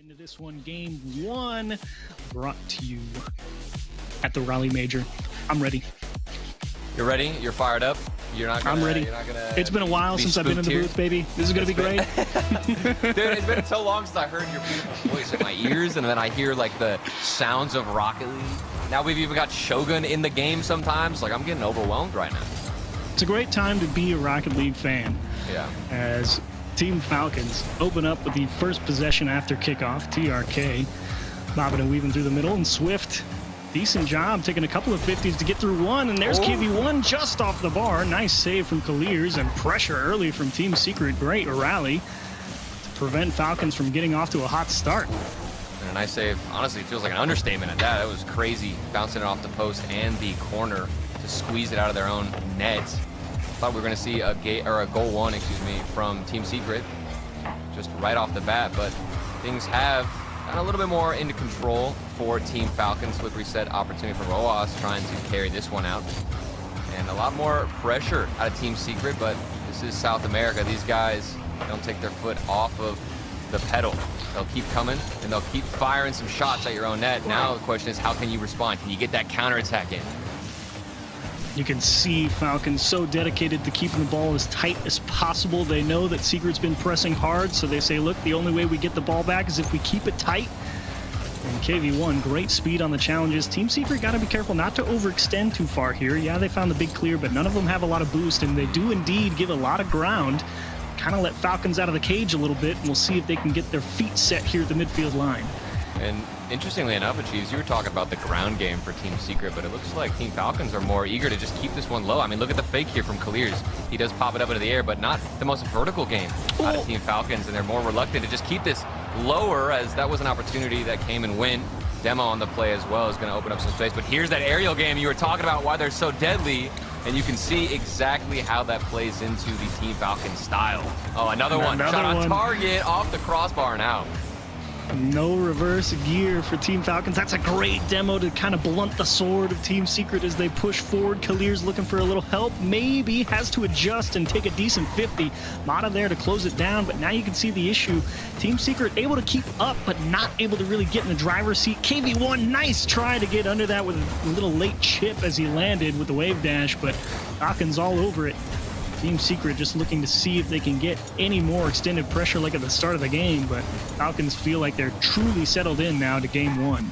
Into this one, game one, brought to you at the Rally Major. I'm ready. You're ready? You're fired up? You're not gonna, I'm ready. You're not gonna it's been a while since I've been in the booth, baby. This is going to be great. Dude, it's been so long since I heard your beautiful voice in my ears, and then I hear like the sounds of Rocket League. Now we've even got Shogun in the game sometimes. Like, I'm getting overwhelmed right now. It's a great time to be a Rocket League fan. Yeah. As Team Falcons open up with the first possession after kickoff. TRK bobbing and weaving through the middle, and Swift, decent job taking a couple of 50s to get through one, and there's KV1 just off the bar. Nice save from Kaliers, and pressure early from Team Secret. Great rally to prevent Falcons from getting off to a hot start. And a nice save. Honestly, it feels like an understatement at that. It was crazy, bouncing it off the post and the corner to squeeze it out of their own net. Thought we were going to see a goal one, from Team Secret, just right off the bat, but things have gotten a little bit more into control for Team Falcons. Slippery set opportunity for Roas trying to carry this one out, and a lot more pressure out of Team Secret, but this is South America. These guys don't take their foot off of the pedal. They'll keep coming, and they'll keep firing some shots at your own net. Now the question is, how can you respond? Can you get that counterattack in? You can see Falcons so dedicated to keeping the ball as tight as possible. They know that Secret's been pressing hard, so they say, look, the only way we get the ball back is if we keep it tight. And KV1, great speed on the challenges. Team Secret got to be careful not to overextend too far here. Yeah, they found the big clear, but none of them have a lot of boost, and they do indeed give a lot of ground. Kind of let Falcons out of the cage a little bit, and we'll see if they can get their feet set here at the midfield line. And interestingly enough, Achieves, you were talking about the ground game for Team Secret, but it looks like Team Falcons are more eager to just keep this one low. I mean, look at the fake here from Kaliers. He does pop it up into the air, but not the most vertical game out of Team Falcons, and they're more reluctant to just keep this lower, as that was an opportunity that came and went. Demo on the play as well is going to open up some space, but here's that aerial game you were talking about, why they're so deadly, and you can see exactly how that plays into the Team Falcons style. Oh, another one. Shot on target, off the crossbar and out. No reverse gear for Team Falcons. That's a great demo to kind of blunt the sword of Team Secret as they push forward. Kaliers looking for a little help. Maybe has to adjust and take a decent 50. Mata there to close it down, but now you can see the issue. Team Secret able to keep up, but not able to really get in the driver's seat. KV1, nice try to get under that with a little late chip as he landed with the wave dash, but Falcons all over it. Team Secret just looking to see if they can get any more extended pressure like at the start of the game, but Falcons feel like they're truly settled in now to game one.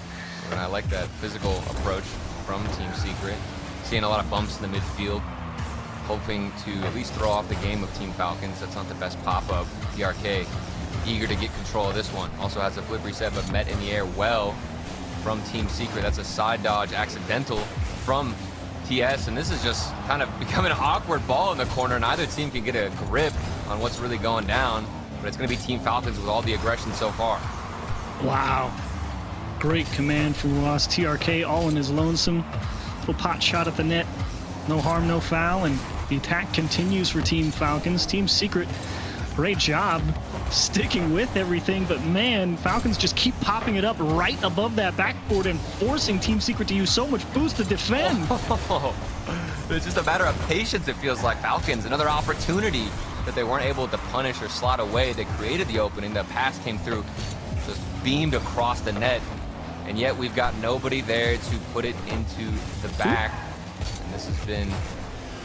And I like that physical approach from Team Secret. Seeing a lot of bumps in the midfield, hoping to at least throw off the game of Team Falcons. That's not the best pop-up. DRK eager to get control of this one. Also has a flip reset, but met in the air well from Team Secret. That's a side dodge accidental from TS, and this is just kind of becoming an awkward ball in the corner. Neither team can get a grip on what's really going down, but it's going to be Team Falcons with all the aggression so far. Wow. Great command from Ross. TRK all in his lonesome. Little pot shot at the net. No harm, no foul, and the attack continues for Team Falcons. Team Secret, great job sticking with everything, but man, Falcons just keep popping it up right above that backboard and forcing Team Secret to use so much boost to defend. It's just a matter of patience, it feels like. Falcons, another opportunity that they weren't able to punish or slot away. They created the opening, the pass came through, just beamed across the net, and yet we've got nobody there to put it into the back. And this has been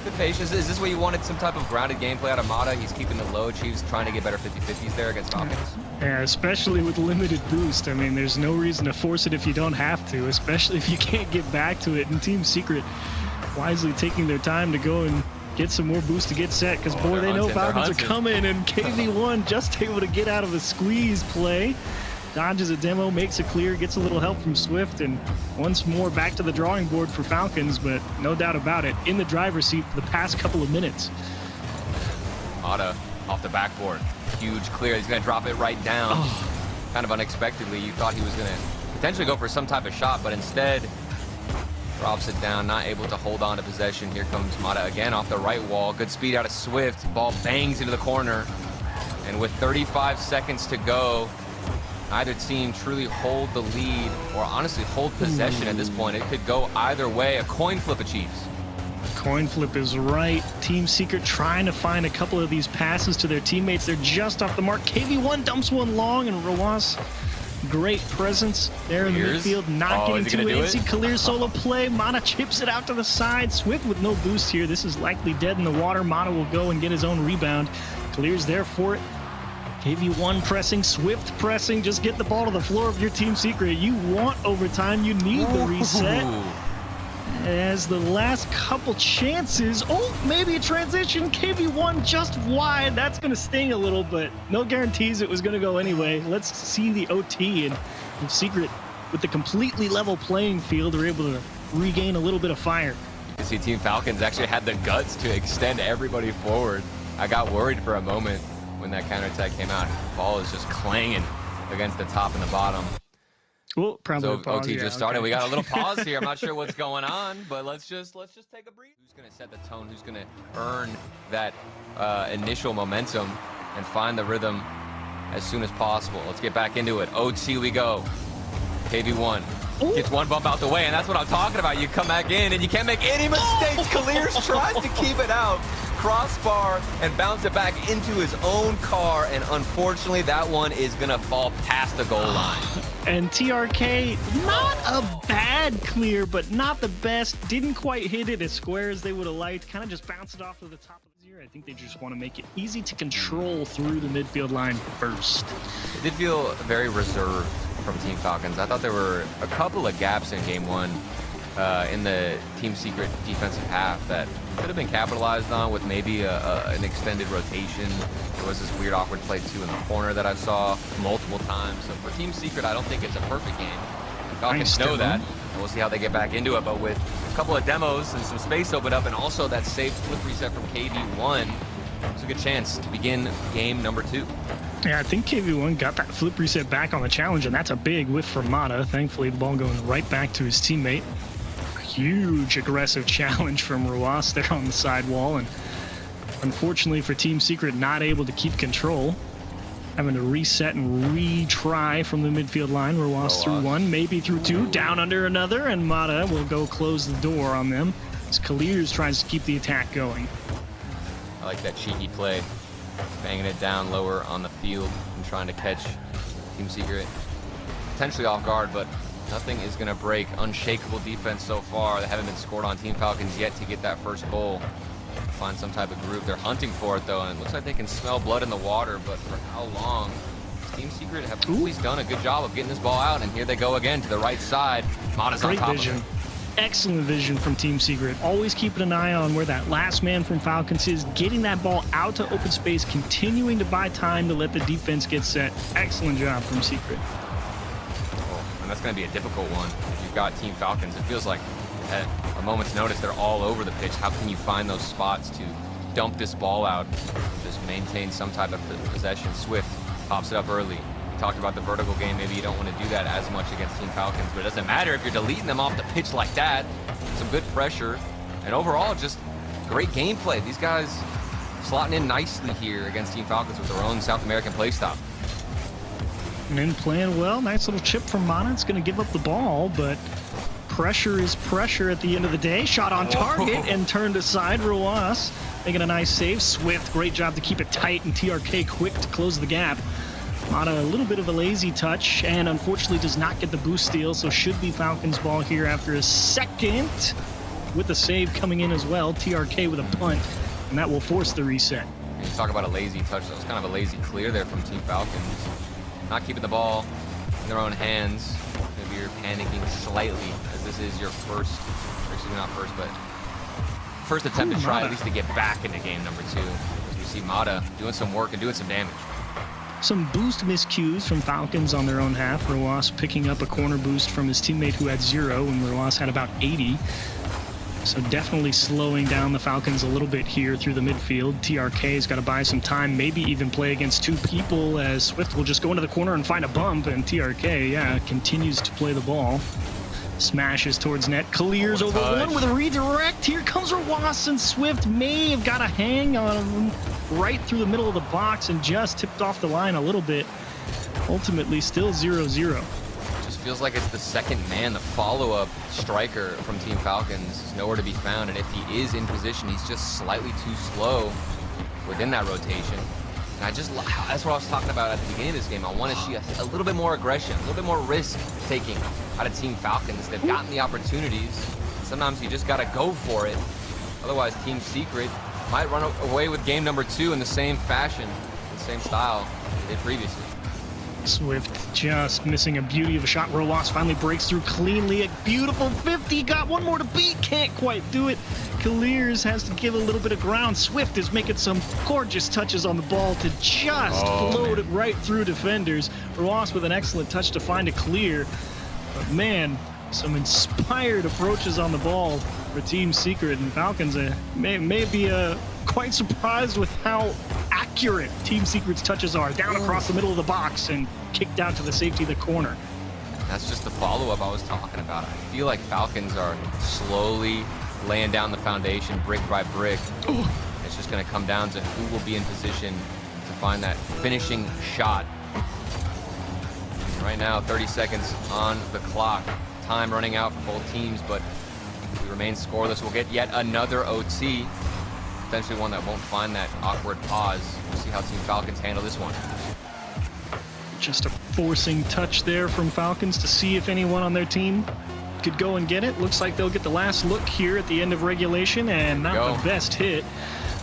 good patience. Is this what you wanted, some type of grounded gameplay out of Mata? He's keeping the low. Chiefs trying to get better 50-50s there against Falcons. Yeah, especially with limited boost. I mean, there's no reason to force it if you don't have to, especially if you can't get back to it. And Team Secret wisely taking their time to go and get some more boost to get set, because boy, they know Falcons are coming, and KV1 just able to get out of a squeeze play. Dodges a demo, makes a clear, gets a little help from Swift, and once more back to the drawing board for Falcons, but no doubt about it, in the driver's seat for the past couple of minutes. Mata off the backboard, huge clear. He's going to drop it right down, kind of unexpectedly. You thought he was going to potentially go for some type of shot, but instead drops it down, not able to hold on to possession. Here comes Mata again off the right wall. Good speed out of Swift. Ball bangs into the corner, and with 35 seconds to go, neither team truly hold the lead, or honestly hold possession at this point. It could go either way. A coin flip achieves. Coin flip is right. Team Secret trying to find a couple of these passes to their teammates. They're just off the mark. KV1 dumps one long, and Rawas Great presence there in the midfield, not getting too antsy. Kalir's solo play. Mana chips it out to the side. Swift with no boost here. This is likely dead in the water. Mana will go and get his own rebound. Kalir's there for it. KV1 pressing, Swift pressing. Just get the ball to the floor of your Team Secret. You want overtime. You need the reset. As the last couple chances, maybe a transition, KV1 just wide. That's going to sting a little, but no guarantees it was going to go anyway. Let's see the OT, and Secret, with the completely level playing field, are able to regain a little bit of fire. You can see Team Falcons actually had the guts to extend everybody forward. I got worried for a moment when that counterattack came out. The ball is just clanging against the top and the bottom. Well, probably so OT just started. Okay. We got a little pause here. I'm not sure what's going on, but let's just take a breather. Who's going to set the tone? Who's going to earn that initial momentum and find the rhythm as soon as possible? Let's get back into it. OT we go. KV1 gets one bump out the way, and that's what I'm talking about. You come back in, and you can't make any mistakes. Kalir's tries to keep it out. Crossbar and bounce it back into his own car, and unfortunately that one is gonna fall past the goal line. And TRK, not a bad clear, but not the best. Didn't quite hit it as square as they would have liked. Kind of just bounced it off to the top of the zero. I think they just want to make it easy to control through the midfield line first. It did feel very reserved from Team Falcons. I thought there were a couple of gaps in game one in the Team Secret defensive half that could have been capitalized on with maybe an extended rotation. There was this weird awkward play too in the corner that I saw multiple times. So for Team Secret, I don't think it's a perfect game. Falcons know that, and we'll see how they get back into it. But with a couple of demos and some space opened up, and also that safe flip reset from KV1, it's a good chance to begin game number 2. Yeah, I think KV1 got that flip reset back on the challenge, and that's a big whiff for Mata. Thankfully, the ball going right back to his teammate. Huge aggressive challenge from Ruas there on the sidewall, and unfortunately for Team Secret, not able to keep control. Having to reset and retry from the midfield line. Ruas through one, maybe through two, down under another, and Mata will go close the door on them as Kalir's tries to keep the attack going. I like that cheeky play, banging it down lower on the field and trying to catch Team Secret potentially off guard, but nothing is going to break unshakable defense so far. They haven't been scored on Team Falcons yet to get that first goal. Find some type of groove. They're hunting for it though, and it looks like they can smell blood in the water, but for how long? Team Secret have always done a good job of getting this ball out, and here they go again to the right side. Mata's on top of it. Excellent vision from Team Secret. Always keeping an eye on where that last man from Falcons is, getting that ball out to open space, continuing to buy time to let the defense get set. Excellent job from Secret. And that's going to be a difficult one. If you've got Team Falcons, it feels like at a moment's notice they're all over the pitch. How can you find those spots to dump this ball out, just maintain some type of possession? Swift pops it up early. We talked about the vertical game. Maybe you don't want to do that as much against Team Falcons, but it doesn't matter if you're deleting them off the pitch like that. Some good pressure, and overall just great gameplay. These guys slotting in nicely here against Team Falcons with their own South American play style. And then playing well, nice little chip from Mana. It's going to give up the ball, but pressure is pressure at the end of the day. Shot on target and turned aside. Ruas making a nice save. Swift, great job to keep it tight, and TRK quick to close the gap. Mana a little bit of a lazy touch, and unfortunately does not get the boost steal, so should be Falcons ball here after a second, with the save coming in as well. TRK with a punt, and that will force the reset. You talk about a lazy touch. That was kind of a lazy clear there from Team Falcons. Not keeping the ball in their own hands. Maybe you're panicking slightly, as this is your first, or excuse me, not first, but first attempt to try at least to get back into game number 2. As we see Mata doing some work and doing some damage. Some boost miscues from Falcons on their own half. Ruas picking up a corner boost from his teammate who had 0, and Ruas had about 80. So definitely slowing down the Falcons a little bit here through the midfield. TRK's got to buy some time, maybe even play against 2 people, as Swift will just go into the corner and find a bump, and TRK, continues to play the ball. Smashes towards net. Kalir's over one with a redirect. Here comes Ruas, and Swift may have got a hang on him right through the middle of the box and just tipped off the line a little bit. Ultimately, still 0-0. Just feels like it's the second man, the follow-up striker from Team Falcons is nowhere to be found, and if he is in position, he's just slightly too slow within that rotation. And that's what I was talking about at the beginning of this game. I want to see a little bit more aggression, a little bit more risk taking out of Team Falcons. They've gotten the opportunities. Sometimes you just got to go for it. Otherwise, Team Secret might run away with game number 2 in the same fashion, the same style they did previously. Swift just missing a beauty of a shot. Roas finally breaks through cleanly. A beautiful 50. Got one more to beat. Can't quite do it. Clears has to give a little bit of ground. Swift is making some gorgeous touches on the ball to just float it right through defenders. Roas with an excellent touch to find a clear. But man, some inspired approaches on the ball for Team Secret, and Falcons may be quite surprised with how accurate Team Secret's touches are. Down across the middle of the box and kicked out to the safety of the corner. That's just the follow-up I was talking about. I feel like Falcons are slowly laying down the foundation brick by brick. Ooh. It's just going to come down to who will be in position to find that finishing shot. Right now, 30 seconds on the clock. Time running out for both teams, but we remain scoreless. We'll get yet another OT. Potentially one that won't find that awkward pause. We'll see how Team Falcons handle this one. Just a forcing touch there from Falcons to see if anyone on their team could go and get it. Looks like they'll get the last look here at the end of regulation, and not the best hit.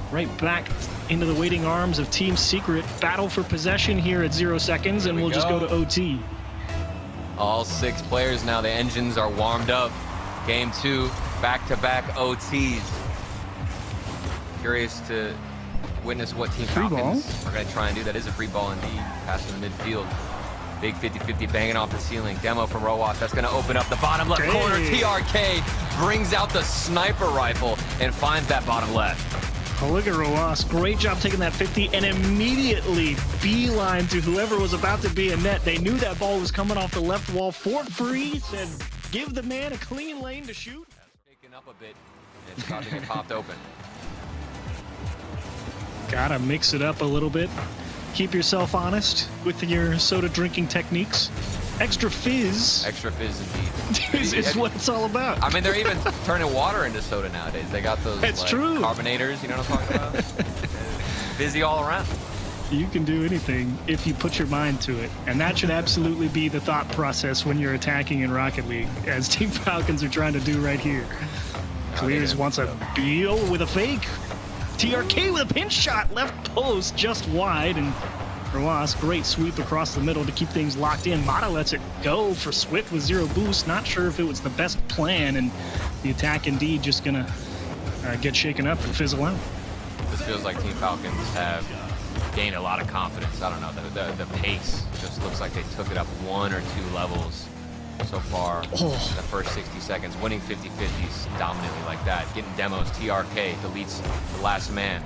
Right back into the waiting arms of Team Secret. Battle for possession here at 0 seconds, and we'll just go to OT. All 6 players now. The engines are warmed up. Game 2, back-to-back OTs. Curious to witness what Team Falcons are going to try and do. That is a free ball indeed. Pass in the midfield. Big 50-50 banging off the ceiling. Demo from Roas. That's going to open up the bottom left corner. TRK brings out the sniper rifle and finds that bottom left. Oh, look at Roas. Great job taking that 50 and immediately beeline to whoever was about to be in net. They knew that ball was coming off the left wall for free. Said, give the man a clean lane to shoot. Shaking up a bit. And it's about to get popped open. Gotta mix it up a little bit. Keep yourself honest with your soda drinking techniques. Extra fizz. Extra fizz indeed. is what it's all about. I mean, they're even turning water into soda nowadays. They got those true. carbonators, you know what I'm talking about? Fizzy all around. You can do anything if you put your mind to it. And that should absolutely be the thought process when you're attacking in Rocket League, as Team Falcons are trying to do right here. Clears wants a Beal with a fake. TRK with a pinch shot, left post just wide, and Roas, great sweep across the middle to keep things locked in. Mata lets it go for Swift with 0 boost. Not sure if it was the best plan, and the attack indeed just gonna get shaken up and fizzle out. This feels like Team Falcons have gained a lot of confidence. I don't know, the pace just looks like they took it up 1 or 2 levels so far in the first 60 seconds, winning 50-50s dominantly like that. Getting demos, TRK deletes the last man.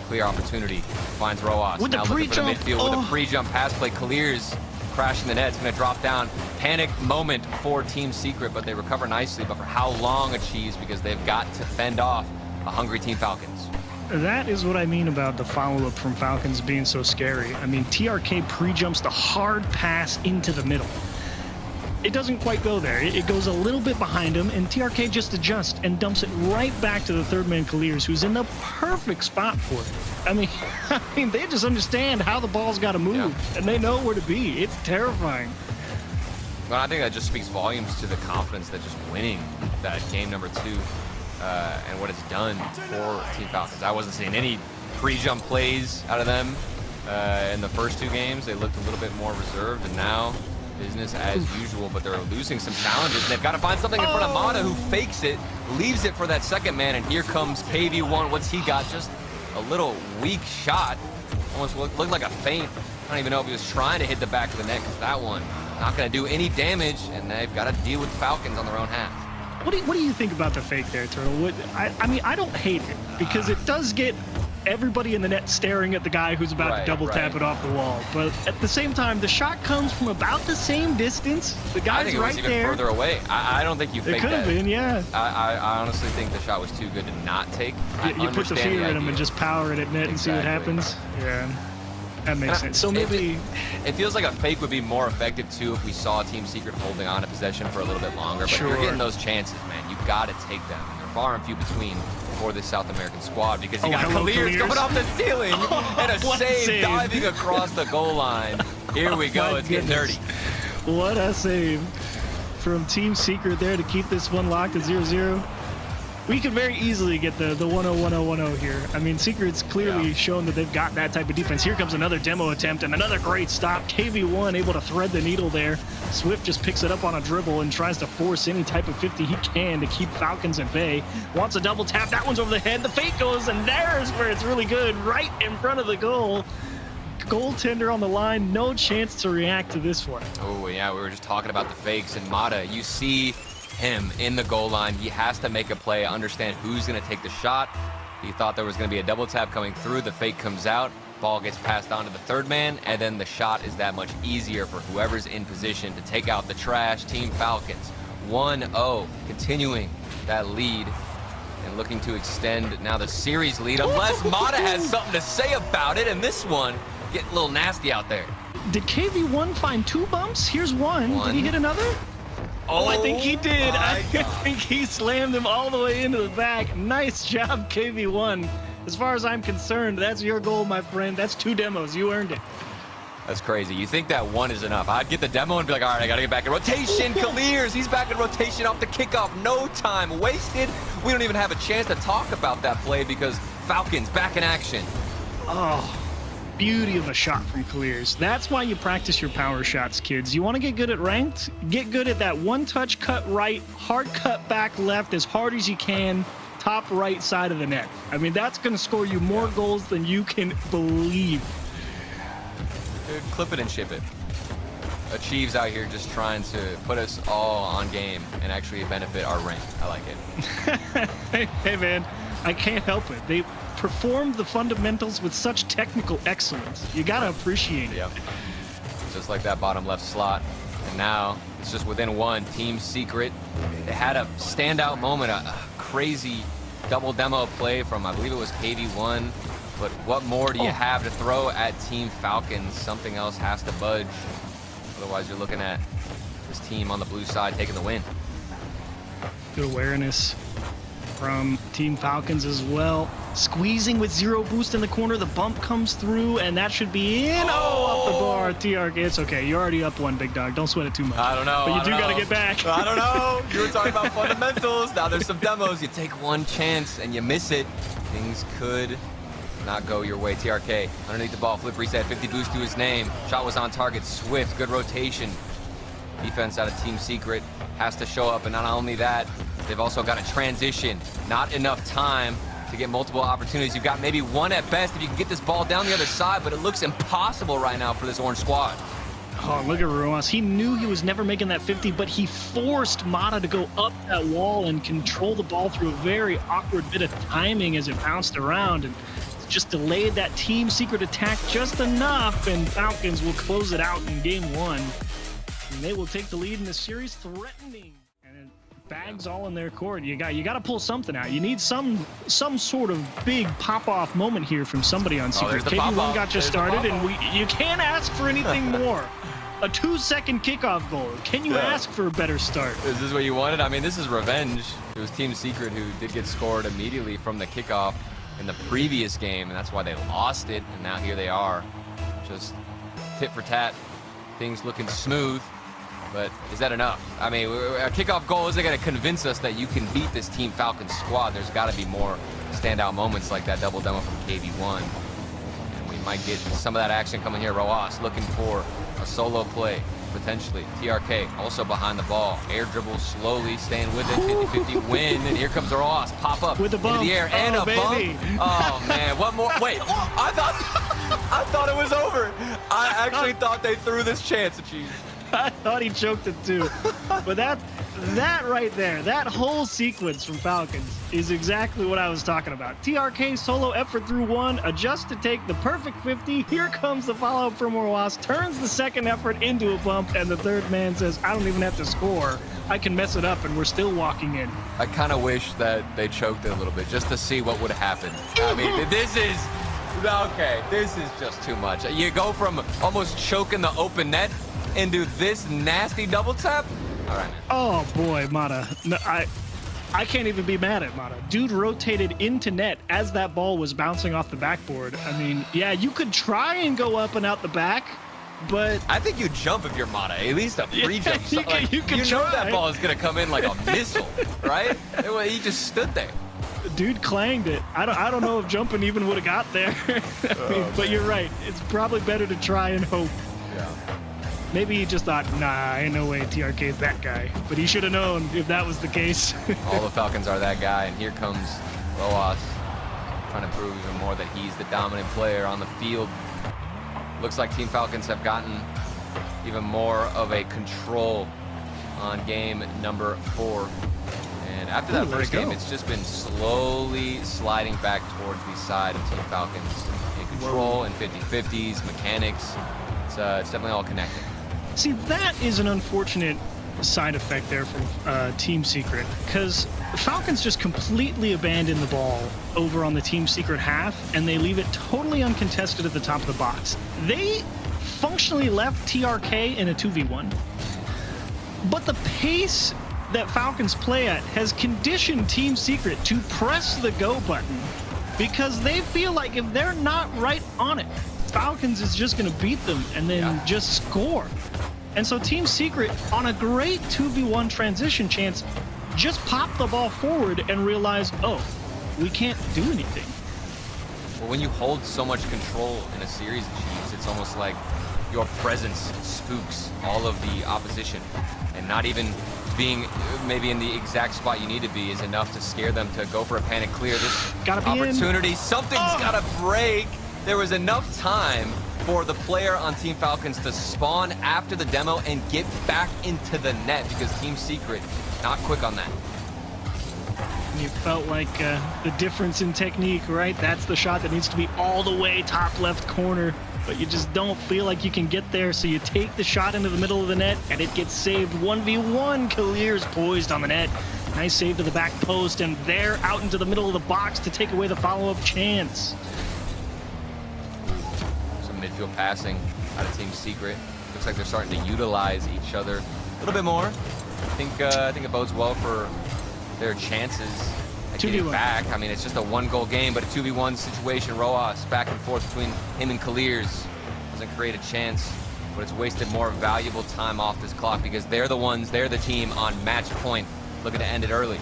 Clear opportunity, finds Roas. With now looking for the midfield with a pre-jump pass play. Clears, crashing the net. It's going to drop down. Panic moment for Team Secret, but they recover nicely. But for how long a cheese, because they've got to fend off a hungry Team Falcons. That is what I mean about the follow-up from Falcons being so scary. I mean, TRK pre-jumps the hard pass into the middle. It doesn't quite go there. It goes a little bit behind him, and TRK just adjusts and dumps it right back to the third man, Clears, who's in the perfect spot for it. I mean, they just understand how the ball's got to move, and they know where to be. It's terrifying. Well, I think that just speaks volumes to the confidence that just winning that game number 2 and what it's done for Team Falcons. I wasn't seeing any pre-jump plays out of them in the first 2 games. They looked a little bit more reserved, and now business as usual, but they're losing some challenges. And they've got to find something in front of Mata, who fakes it, leaves it for that second man, and here comes KV1. What's he got? Just a little weak shot. Almost looked like a feint. I don't even know if he was trying to hit the back of the net, because that one not going to do any damage, and they've got to deal with Falcons on their own half. What do you think about the fake there, Turtle? I mean, I don't hate it, because it does get everybody in the net staring at the guy who's about to double tap it off the wall. But at the same time, the shot comes from about the same distance. The guy's I think it was right even there. further away. I don't think you faked that. It could have been, yeah. I honestly think the shot was too good to not take. You put the fear in him and just power it at net and see what happens. Yeah, that makes sense. So maybe it feels like a fake would be more effective too if we saw Team Secret holding on to possession for a little bit longer. But you're getting those chances, man. You've got to take them. They're far and few between for this South American squad, because you got hello, Clears coming off the ceiling and a what a save diving across the goal line. Here we go. It's getting dirty. What a save from Team Secret there to keep this one locked at 0-0. We could very easily get the 1-0-1-0-1-0 here. I mean, Secret's clearly shown that they've got that type of defense. Here comes another demo attempt and another great stop. KV1 able to thread the needle there. Swift just picks it up on a dribble and tries to force any type of 50 he can to keep Falcons at bay. Wants a double tap. That one's over the head. The fake goes, and there's where it's really good, right in front of the goal. Goaltender on the line, no chance to react to this one. Oh, yeah, we were just talking about the fakes, and Mata, you see him in the goal line. He has to make a play, understand who's going to take the shot. He thought there was going to be a double tap coming through. The fake comes out, ball gets passed on to the third man, and then the shot is that much easier for whoever's in position to take out the trash. Team Falcons 1-0, continuing that lead and looking to extend now the series lead, unless Mata has something to say about it, and this one getting a little nasty out there. Did KV1 find 2 bumps? Here's one. Did he hit another? Oh, I think he did. I think he slammed him all the way into the back. Nice job, KV1. As far as I'm concerned, that's your goal, my friend. That's 2 demos. You earned it. That's crazy. You think that 1 is enough. I'd get the demo and be like, all right, I got to get back in rotation. Clears, he's back in rotation off the kickoff. No time wasted. We don't even have a chance to talk about that play because Falcons back in action. Oh, beauty of a shot from Clears. That's why you practice your power shots, kids. You want to get good at ranked? Get good at that one-touch cut right, hard cut back left as hard as you can, top right side of the net. I mean, that's going to score you more goals than you can believe. Dude, clip it and ship it. Achieve's out here just trying to put us all on game and actually benefit our rank. I like it. Hey, man, I can't help it. They performed the fundamentals with such technical excellence. You gotta appreciate it. Yep. Just like that bottom left slot. And now it's just within 1. Team Secret. They had a standout moment, a crazy double demo play from, I believe it was KV1. But what more do you have to throw at Team Falcons? Something else has to budge. Otherwise, you're looking at this team on the blue side taking the win. Good awareness from Team Falcons as well. Squeezing with 0 boost in the corner. The bump comes through, and that should be in. Oh, up the bar. TRK. It's okay. You're already up 1, big dog. Don't sweat it too much. I don't know. But you do got to get back. I don't know. You were talking about fundamentals. Now there's some demos. You take 1 chance, and you miss it. Things could not go your way. TRK underneath the ball. Flip reset. 50 boost to his name. Shot was on target. Swift. Good rotation. Defense out of Team Secret has to show up, and not only that, they've also got a transition. Not enough time to get multiple opportunities. You've got maybe 1 at best if you can get this ball down the other side, but it looks impossible right now for this orange squad. Oh, look at Ruas. He knew he was never making that 50, but he forced Mata to go up that wall and control the ball through a very awkward bit of timing as it bounced around, and just delayed that Team Secret attack just enough, and Falcons will close it out in game 1. And they will take the lead in the series, threatening. And bags all in their court. You got to pull something out. You need some sort of big pop-off moment here from somebody on Secret. KV1 got you started, and you can't ask for anything more. A 2-second kickoff goal. Can you ask for a better start? Is this what you wanted? I mean, this is revenge. It was Team Secret who did get scored immediately from the kickoff in the previous game, and that's why they lost it. And now here they are, just tit for tat. Things looking smooth. But is that enough? I mean, a kickoff goal isn't going to convince us that you can beat this Team Falcons squad. There's got to be more standout moments like that double demo from KV1. And we might get some of that action coming here. Roas looking for a solo play, potentially. TRK also behind the ball. Air dribble slowly, staying with it. 50-50 win. And here comes Roas. Pop up with the bump. Into the air and a baby. Bump. Oh, man. One more. Wait. I thought it was over. I actually thought they threw this chance at you. I thought he choked it too. But that right there, that whole sequence from Falcons is exactly what I was talking about. TRK solo effort through 1, adjusts to take the perfect 50. Here comes the follow-up from Roas, turns the second effort into a bump, and the third man says, I don't even have to score. I can mess it up, and we're still walking in. I kind of wish that they choked it a little bit just to see what would happen. I mean, this is just too much. You go from almost choking the open net into this nasty double tap. All right, man. Oh boy, Mata. No, I can't even be mad at Mata. Dude rotated into net as that ball was bouncing off the backboard. I mean, yeah, you could try and go up and out the back, but I think you jump if you're Mata. At least a pre-jump. Yeah, you know try. that ball is gonna come in like a missile, right? He just stood there. Dude clanged it. I don't know if jumping even would have got there. But you're right. It's probably better to try and hope. Yeah. Maybe he just thought, nah, ain't no way TRK is that guy. But he should have known if that was the case. All the Falcons are that guy, and here comes Roas trying to prove even more that he's the dominant player on the field. Looks like Team Falcons have gotten even more of a control on game number 4. And after that first game, it's just been slowly sliding back towards the side of Team Falcons. In control and 50-50s, mechanics. It's definitely all connected. See, that is an unfortunate side effect there from Team Secret, because Falcons just completely abandon the ball over on the Team Secret half, and they leave it totally uncontested at the top of the box. They functionally left TRK in a 2v1, but the pace that Falcons play at has conditioned Team Secret to press the go button, because they feel like if they're not right on it, Falcons is just going to beat them and then just score. And so Team Secret, on a great 2v1 transition chance, just popped the ball forward and realized, oh, we can't do anything. Well, when you hold so much control in a series of Chiefs, it's almost like your presence spooks all of the opposition, and not even being maybe in the exact spot you need to be is enough to scare them to go for a panic clear. This opportunity, something's got to break. There was enough time for the player on Team Falcons to spawn after the demo and get back into the net, because Team Secret not quick on that. You felt like the difference in technique, right? That's the shot that needs to be all the way top left corner, but you just don't feel like you can get there, so you take the shot into the middle of the net, and it gets saved 1v1. Kalir's poised on the net. Nice save to the back post, and they're out into the middle of the box to take away the follow-up chance. Midfield passing out of Team Secret. Looks like they're starting to utilize each other a little bit more. I think it bodes well for their chances at getting back. I mean, it's just a 1-goal game, but a 2v1 situation. Roas back and forth between him and Kalir's doesn't create a chance, but it's wasted more valuable time off this clock, because they're the team on match point looking to end it early.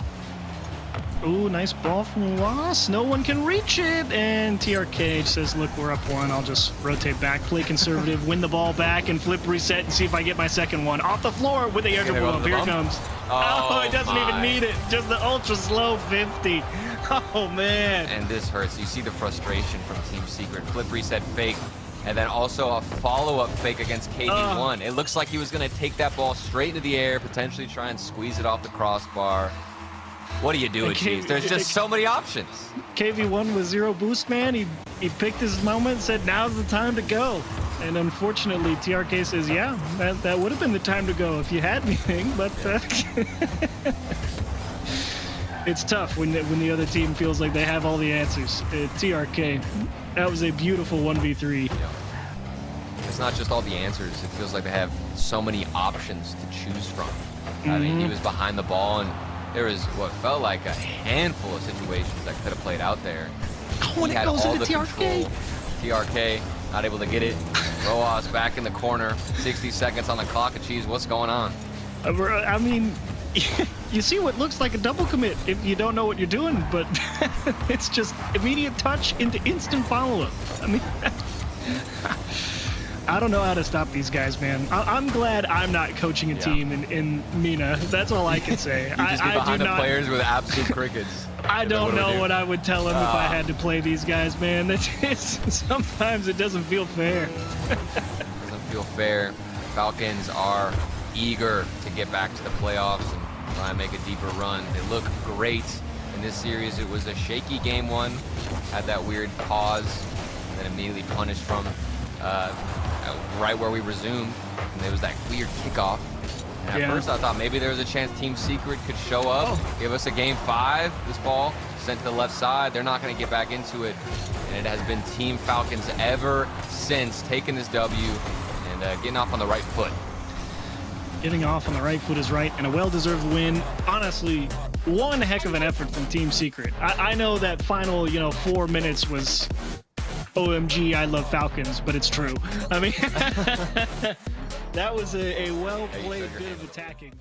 Ooh, nice ball from Ross. No one can reach it. And TRK says, look, we're up 1. I'll just rotate back, play conservative, win the ball back, and flip reset and see if I get my second one. Off the floor with the air dribble up. Here it comes. Oh, it doesn't even need it. Just the ultra slow 50. Oh, man. And this hurts. You see the frustration from Team Secret. Flip reset fake, and then also a follow-up fake against KV1. It looks like he was going to take that ball straight into the air, potentially try and squeeze it off the crossbar. What do you do with Chiefs? There's just so many options. KV1 with 0 boost, man. He picked his moment, said now's the time to go. And unfortunately, TRK says, yeah, that would have been the time to go if you had anything. But it's tough when the other team feels like they have all the answers. TRK, that was a beautiful 1v3. Yeah. It's not just all the answers. It feels like they have so many options to choose from. I mean, he was behind the ball, and there was what felt like a handful of situations that could have played out there. Oh, and it goes into TRK. TRK not able to get it. Roas back in the corner. 60 seconds on the clock. Achieves. What's going on? I mean, you see what looks like a double commit if you don't know what you're doing, but it's just immediate touch into instant follow-up. I mean, I don't know how to stop these guys, man. I'm glad I'm not coaching a team in MENA. That's all I can say. You just get behind the players with absolute crickets. I don't know what I would tell them if I had to play these guys, man. Sometimes it doesn't feel fair. Doesn't feel fair. Falcons are eager to get back to the playoffs and try and make a deeper run. They look great in this series. It was a shaky game 1. Had that weird pause, and then immediately punished from right where we resumed, and there was that weird kickoff. And at first I thought maybe there was a chance Team Secret could show up, give us a game 5. This ball sent to the left side. They're not going to get back into it, and it has been Team Falcons ever since, taking this W and getting off on the right foot. Getting off on the right foot is right, and a well-deserved win. Honestly, one heck of an effort from Team Secret. I know that final, 4 minutes was OMG, I love Falcons, but it's true. I mean, that was a well-played bit of attacking.